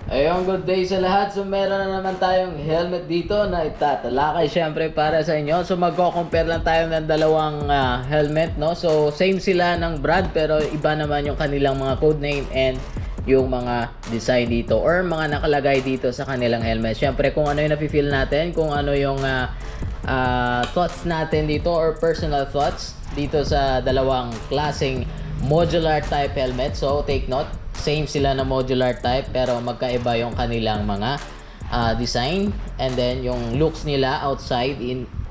Ayun, good day sa lahat. So, meron na naman tayong helmet dito na itatalakay syempre para sa inyo. So, magko-compare lang tayo ng dalawang helmet, no? So, same sila ng brand pero iba naman yung kanilang mga code name and yung mga design dito or mga nakalagay dito sa kanilang helmet. Syempre, kung ano yung nafe-feel natin, kung ano yung thoughts natin dito or personal thoughts dito sa dalawang klaseng modular type helmet. So, take note. Same sila na modular type pero magkaiba yung kanilang mga design and then yung looks nila outside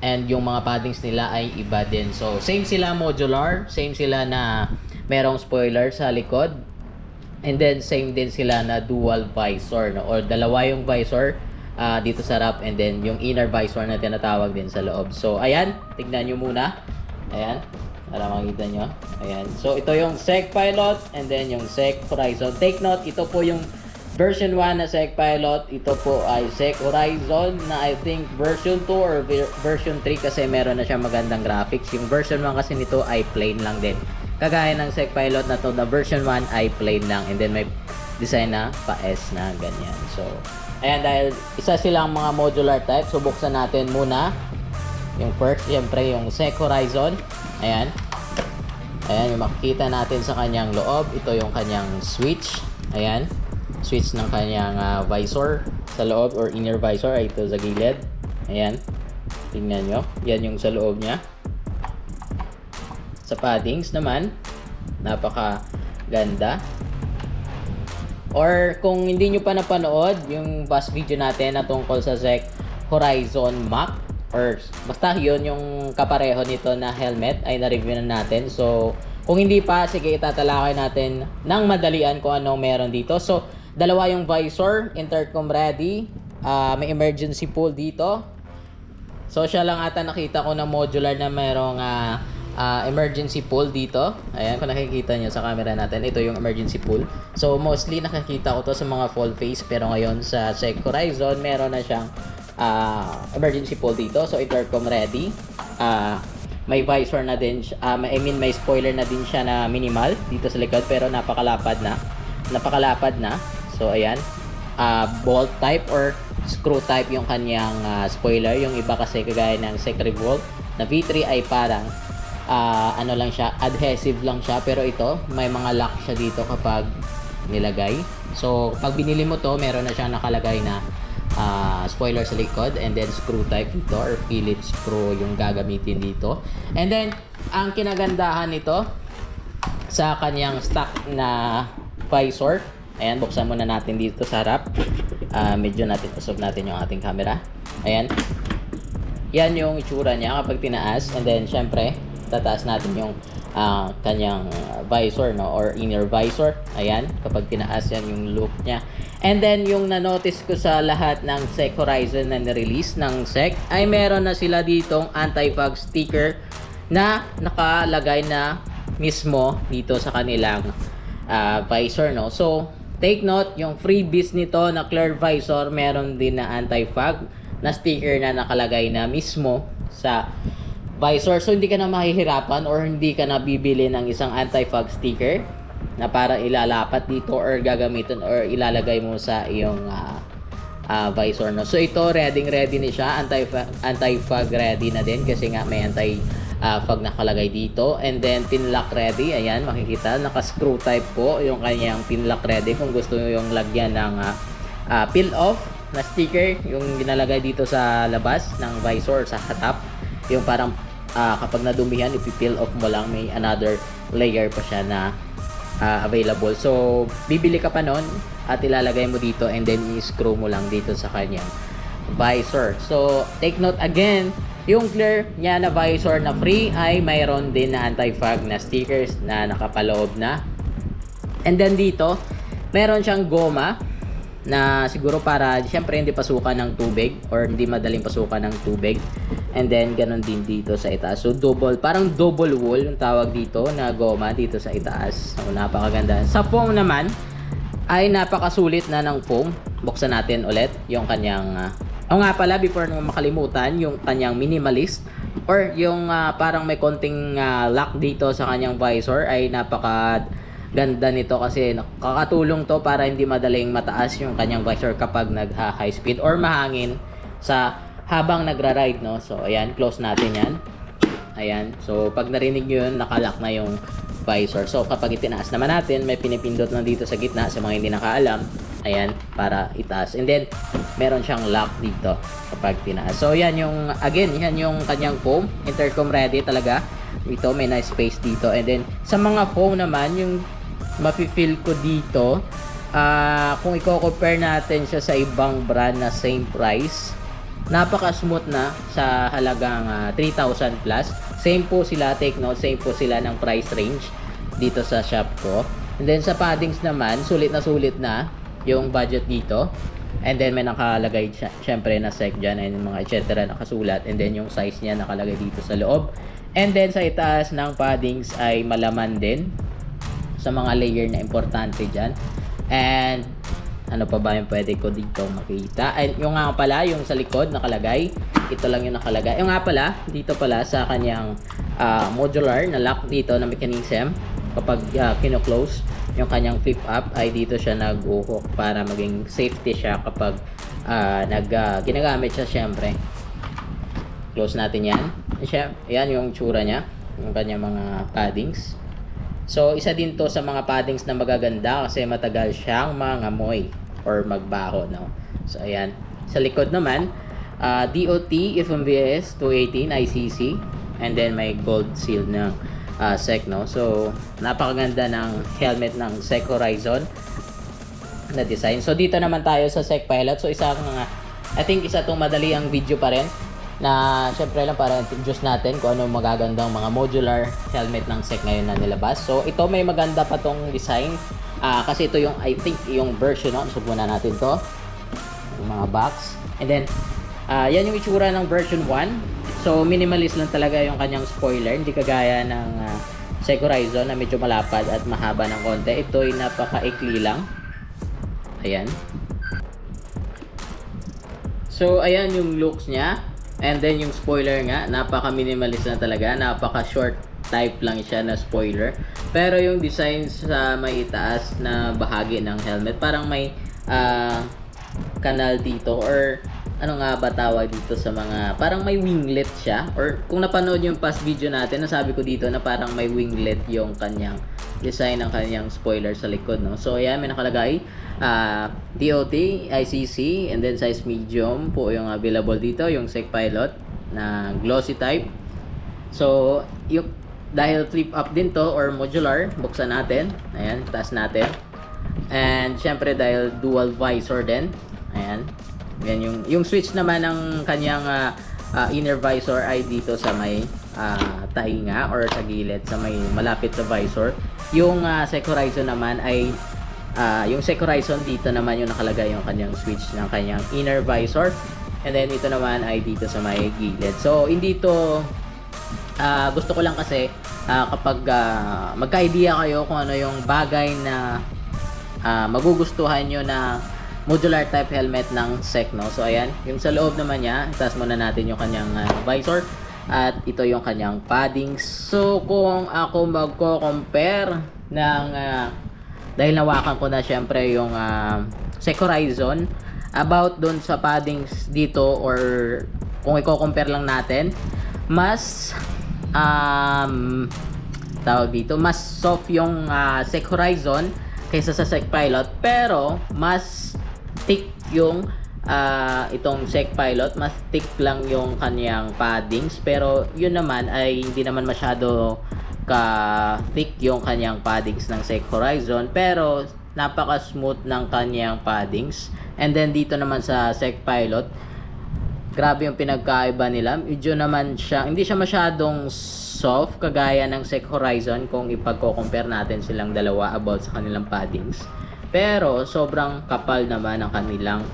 and yung mga paddings nila ay iba din. So same sila modular, same sila na merong spoiler sa likod and then same din sila na dual visor, no? Or dalawa yung visor dito sa harap and then yung inner visor na tinatawag din sa loob. So ayan, tignan nyo muna. Ayan, para makita nyo. Ayan. So, ito yung SEC Pilot and then yung SEC Horizon. Take note, ito po yung version 1 na SEC Pilot. Ito po ay SEC Horizon na I think version 2 or version 3 kasi meron na siya magandang graphics. Yung version 1 kasi nito ay plain lang din. Kagaya ng SEC Pilot na to, na version 1 ay plain lang. And then may design na pa-S na ganyan. So, ayan, dahil isa silang mga modular type. So, buksan natin muna. Yung first, siyempre yung SEC Horizon. Ayan. Ayan, yung makikita natin sa kanyang loob. Ito yung kanyang switch. Ayan. Switch ng kanyang visor sa loob or inner visor ay ito sa gilid. Ayan. Tingnan nyo. Yan yung sa loob niya. Sa paddings naman, napaka ganda. Or kung hindi nyo pa napanood yung past video natin na tungkol sa SEC Horizon Mac, or basta yun yung kapareho nito na helmet ay na-review na natin. So kung hindi pa, sige itatalakay natin ng madalian kung anong meron dito. So dalawa yung visor, intercom ready, may emergency pull dito. So siya lang ata nakita ko na modular na merong emergency pull dito. Ayan, kung nakikita nyo sa camera natin, ito yung emergency pull. So mostly nakikita ko to sa mga full face pero ngayon sa SEC Horizon meron na siyang emergency pull dito. So intercom ready, may visor na din may spoiler na din siya na minimal dito sa likod pero napakalapad na. So ayan, bolt type or screw type yung kanyang spoiler. Yung iba kasi kagaya ng SEC Revolt na V3 ay parang ano lang siya, adhesive lang siya, pero ito may mga lock siya dito kapag nilagay. So pag binili mo to, meron na siyang nakalagay na spoiler sa likod and then screw type dito or Phillips screw yung gagamitin dito. And then ang kinagandahan nito sa kanyang stock na visor, ayan, buksan muna natin dito sa harap. Medyo natin usog natin yung ating camera. Ayan, yan yung itsura niya kapag tinaas. And then syempre tataas natin yung kanyang visor, no, or inner visor. Ayan, kapag tinaas, yan yung look niya. And then yung na-notice ko sa lahat ng SEC Horizon na nirelease ng SEC ay meron na sila ditong anti-fog sticker na nakalagay na mismo dito sa kanilang visor, no. So take note, yung freebies nito na clear visor meron din na anti-fog na sticker na nakalagay na mismo sa visor. So hindi ka na mahihirapan or hindi ka na bibili ng isang anti-fog sticker na para ilalapat dito or gagamitin or ilalagay mo sa iyong visor, no. So ito ready na siya, anti-fog ready na din kasi nga may anti-fog nakalagay dito. And then pin lock ready. Ayan, makikita naka-screw type po yung kanyang pin lock ready kung gusto niyo yung lagyan ng peel off na sticker, yung ginalagay dito sa labas ng visor sa hatap, yung parang kapag nadumihan, ipipeel off mo lang, may another layer pa siya na available. So bibili ka pa nun at ilalagay mo dito and then i-screw mo lang dito sa kanyang visor. So take note again, yung clear niya na visor na free ay mayroon din na anti-fog na stickers na nakapaloob na. And then dito meron siyang goma na siguro para siyempre hindi pasukan ng tubig or hindi madaling pasukan ng tubig. And then ganun din dito sa itaas. So parang double wool yung tawag dito na goma dito sa itaas. So napakaganda. Sa foam naman ay napakasulit na ng foam. Buksan natin ulit yung kanyang nga pala, before naman makalimutan, yung kanyang minimalist or yung parang may konting lock dito sa kanyang visor ay napaka ganda nito kasi nakakatulong to para hindi madaling mataas yung kanyang visor kapag nagha-high speed or mahangin sa habang nagra-ride, no? So ayan, close natin yan. Ayan, so pag narinig nyo yun, nakalock na yung visor. So kapag itinaas naman natin, may pinipindot na dito sa gitna sa mga hindi nakaalam. Ayan, para itaas. And then meron siyang lock dito kapag tinaas. So yan yung, again, yan yung kanyang foam, intercom ready talaga. Ito may nice space dito. And then sa mga foam naman, yung mafe-feel ko dito, kung i-compare natin siya sa ibang brand na same price, napaka-smooth na sa halagang 3,000 plus. Same po sila, take note, same po sila ng price range dito sa shop ko. And then sa paddings naman, sulit na yung budget dito. And then may nakalagay syempre na sec dyan and mga etc. nakasulat. And then yung size niya nakalagay dito sa loob. And then sa itaas ng paddings ay malaman din sa mga layer na importante dyan. And ano pa ba yung pwede ko dito makita? And yung nga pala, yung sa likod nakalagay, ito lang yung nakalagay. Yung nga pala, dito pala sa kanyang modular na lock dito na mechanism, kapag kino-close yung kanyang flip up ay dito siya nag-hook para maging safety siya kapag ginagamit siya syempre. Close natin yan. Yan yung tsura niya, yung kanyang mga paddings. So, isa din to sa mga paddings na magaganda kasi matagal siyang mangamoy or magbaho, no? So, ayan. Sa likod naman, DOT, FMVS 218 ICC, and then may gold seal ng SEC, no? So, napakaganda ng helmet ng SEC Horizon na design. So, dito naman tayo sa SEC Pilot. So, I think isa itong madali ang video pa rin na syempre lang para introduce natin kung ano magagandang mga modular helmet ng SEC ngayon na nilabas. So ito may maganda pa tong design kasi ito yung I think yung version, no? So muna natin to yung mga box and then yan yung itsura ng version 1. So minimalist lang talaga yung kanyang spoiler, hindi kagaya ng SEC Horizon na medyo malapad at mahaba ng konti. Ito ay napaka-ikli lang. Ayan. So ayan yung looks niya. And then yung spoiler nga, napaka-minimalist na talaga, napaka-short type lang siya na spoiler. Pero yung design sa may itaas na bahagi ng helmet, parang may kanal dito or ano nga ba tawag dito sa mga, parang may winglet siya. Or kung napanood yung past video natin, nasabi ko dito na parang may winglet yung kanyang design ng kanyang spoiler sa likod, no? So ayan, may nakalagay DOT, ICC, and then size medium po yung available dito, yung SEC Pilot na glossy type. So yung dahil flip up din to or modular, buksan natin, ayan, taas natin. And syempre dahil dual visor din, ayan, yan yung switch naman ng kanyang inner visor ay dito sa may tainga or sa gilid, sa may malapit sa visor. Yung SEC Horizon naman ay yung SEC Horizon dito naman yung nakalagay yung kanyang switch ng kanyang inner visor, and then ito naman ay dito sa may gilid. So hindi to gusto ko lang kasi kapag magka-idea kayo kung ano yung bagay na magugustuhan nyo na modular type helmet ng SEC, no? So ayan, yung sa loob naman niya, itaas muna natin yung kanyang visor at ito yung kanyang padding. So kung ako magko-compare ng dahil nawakan ko na syempre yung SEC Horizon about dun sa paddings dito, or kung i-compare lang natin, mas tawag dito, mas soft yung SEC Horizon kaysa sa SEC Pilot, pero mas thick yung itong SEC Pilot, mas thick lang yung kanyang paddings, pero yun naman ay hindi naman masyado ka-thick yung kanyang paddings ng SEC Horizon, pero napaka-smooth ng kanyang paddings. And then dito naman sa SEC Pilot, grabe yung pinagkaiba nila. Medyo naman siya, hindi siya masyadong soft kagaya ng SEC Horizon kung ipagko-compare natin silang dalawa about sa kanilang paddings. Pero sobrang kapal naman ang kanilang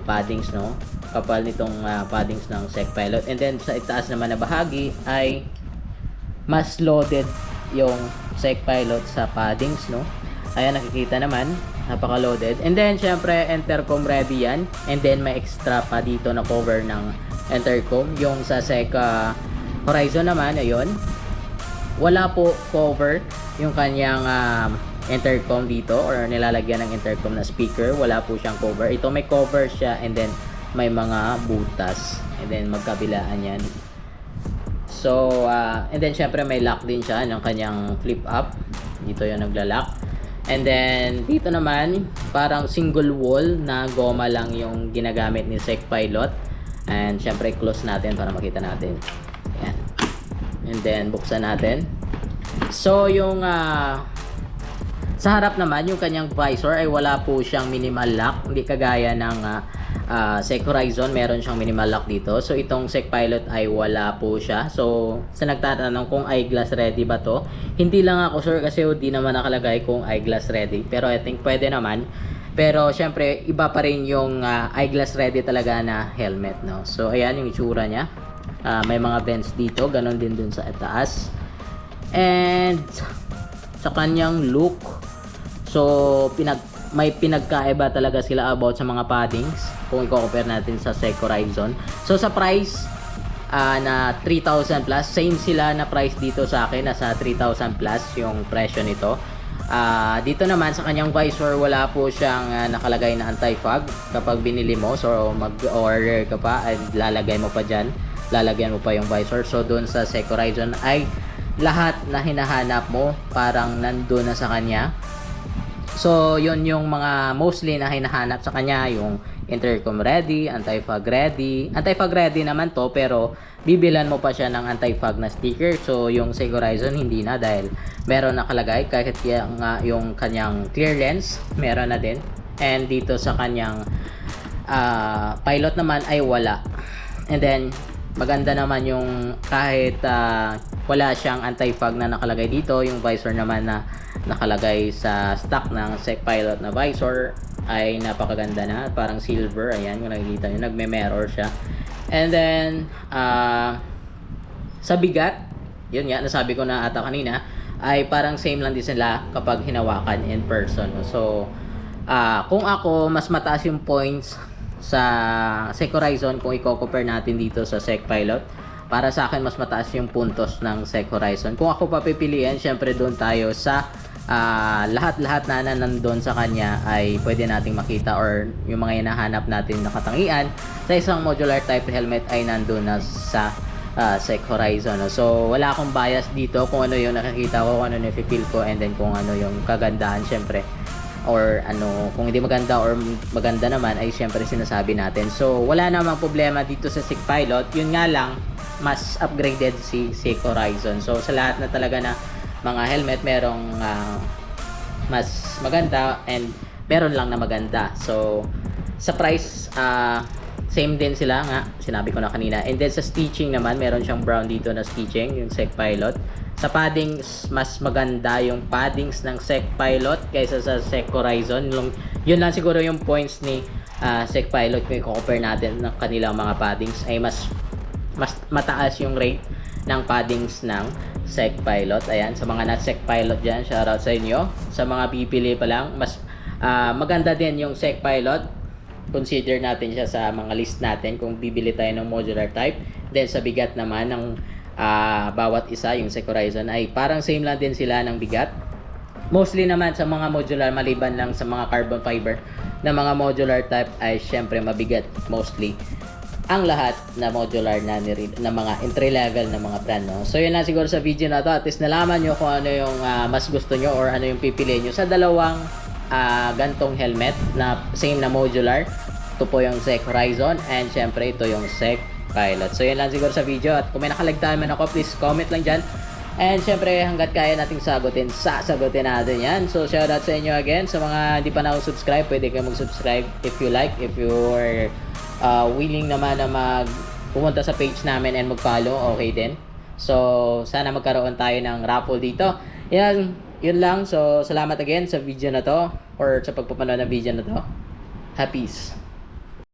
paddings, no? Kapal nitong paddings ng SEC Pilot. And then sa itaas naman na bahagi ay mas loaded yung SEC Pilot sa paddings, no? Ayan, nakikita naman, napaka-loaded. And then syempre intercom ready yan. And then may extra pa dito na cover ng intercom. Yung sa SEC Horizon naman, ayun, wala po cover yung kanyang intercom dito or nilalagyan ng intercom na speaker. Wala po siyang cover. Ito may cover siya and then may mga butas and then magkabilaan yan. So and then syempre may lock din siya ng kanyang flip up. Dito yung nagla-lock. And then dito naman parang single wall na goma lang yung ginagamit ni Sek Pilot. And syempre close natin para makita natin. Ayan. And then buksan natin. So yung sa harap naman yung kanyang visor ay wala po siyang minimal lock. Hindi kagaya ng Sek Horizon, meron siyang minimal lock dito. So itong Sek Pilot ay wala po siya. So sa nagtatanong kung eyeglass ready ba to, hindi lang ako sure kasi hindi naman nakalagay kung eyeglass ready. Pero I think pwede naman. Pero syempre iba pa rin yung eyeglass ready talaga na helmet, no. So ayan yung itsura niya. May mga vents dito, ganon din dun sa taas. And sa kanyang look, so may pinagkaiba talaga sila about sa mga paddings kung i-compare natin sa Sek Horizon. So sa price na 3,000 plus, same sila na price dito sa akin, nasa 3,000 plus yung presyo nito. Dito naman sa kanyang visor, wala po siyang nakalagay na anti-fog kapag binili mo. So mag-order ka pa at lalagay mo pa dyan, lalagyan mo pa yung visor. So doon sa Sek Horizon ay lahat na hinahanap mo parang nandun na sa kanya. So yun yung mga mostly na hinahanap sa kanya, yung intercom ready, anti-fog ready. Anti-fog ready naman to, pero bibilan mo pa siya ng anti-fog na sticker. So yung Sek Horizon hindi na, dahil meron nakalagay, kahit yung kanyang clear lens meron na din. And dito sa kanyang Pilot naman ay wala. And then maganda naman yung kahit wala siyang anti-fog na nakalagay dito, yung visor naman na nakalagay sa stock ng Sek Pilot na visor ay napakaganda na, parang silver. Ayan, kung nakikita nyo, nagme-mirror siya. And then sa bigat, yun nga, nasabi ko na ata kanina, ay parang same lang din sila kapag hinawakan in person. So kung ako, mas mataas yung points sa Sek Horizon kung i-compare natin dito sa Sek Pilot. Para sa akin, mas mataas yung puntos ng Sek Horizon. Kung ako papipiliin, syempre doon tayo sa lahat-lahat na nandun sa kanya ay pwede nating makita, or yung mga hinahanap natin na katangian sa isang modular type helmet ay nandun na sa Sek Horizon. So wala akong bias dito kung ano yung nakikita ko, kung ano yung feel ko, and then kung ano yung kagandahan syempre, or ano, kung hindi maganda or maganda naman ay syempre sinasabi natin. So wala namang problema dito sa Sek Pilot. Yun nga lang, mas upgraded si Sek Horizon. So sa lahat na talaga na mga helmet, merong mas maganda and meron lang na maganda. So sa price, same din sila nga, sinabi ko na kanina. And then sa stitching naman, meron siyang brown dito na stitching, yung Sek Pilot. Sa paddings, mas maganda yung paddings ng Sek Pilot kaysa sa Sek Horizon. Yun lang siguro yung points ni Sek Pilot kung i-compare natin ng kanilang mga paddings, ay mas mataas yung rate ng paddings ng Sek Pilot. Ayan, sa mga not Sek Pilot dyan, shoutout sa inyo. Sa mga pipili pa lang, mas maganda din yung Sek Pilot. Consider natin siya sa mga list natin kung bibili tayo ng modular type. Then sa bigat naman ng bawat isa, yung Sek Horizon ay parang same lang din sila ng bigat. Mostly naman sa mga modular, maliban lang sa mga carbon fiber na mga modular type, ay syempre mabigat mostly ang lahat na modular na mga entry level na mga brand, no? So yun lang siguro sa video na to. At least nalaman nyo kung ano yung mas gusto nyo or ano yung pipiliin nyo sa dalawang gantong helmet na same na modular. Ito po yung Sek Horizon, and syempre ito yung Sek Pilot. So yun lang siguro sa video. At kung may nakalagtaan man ako, please comment lang dyan. And syempre, hanggat kaya nating sagutin, sasagutin natin yan. So shoutout sa inyo again. Sa mga hindi pa nakasubscribe, pwede kayo mag-subscribe if you like. If you're willing naman na pumunta sa page namin and mag-follow, okay din. So sana magkaroon tayo ng raffle dito. Yun lang. So salamat again sa video na to, or sa pagpapanood ng video na to. Peace.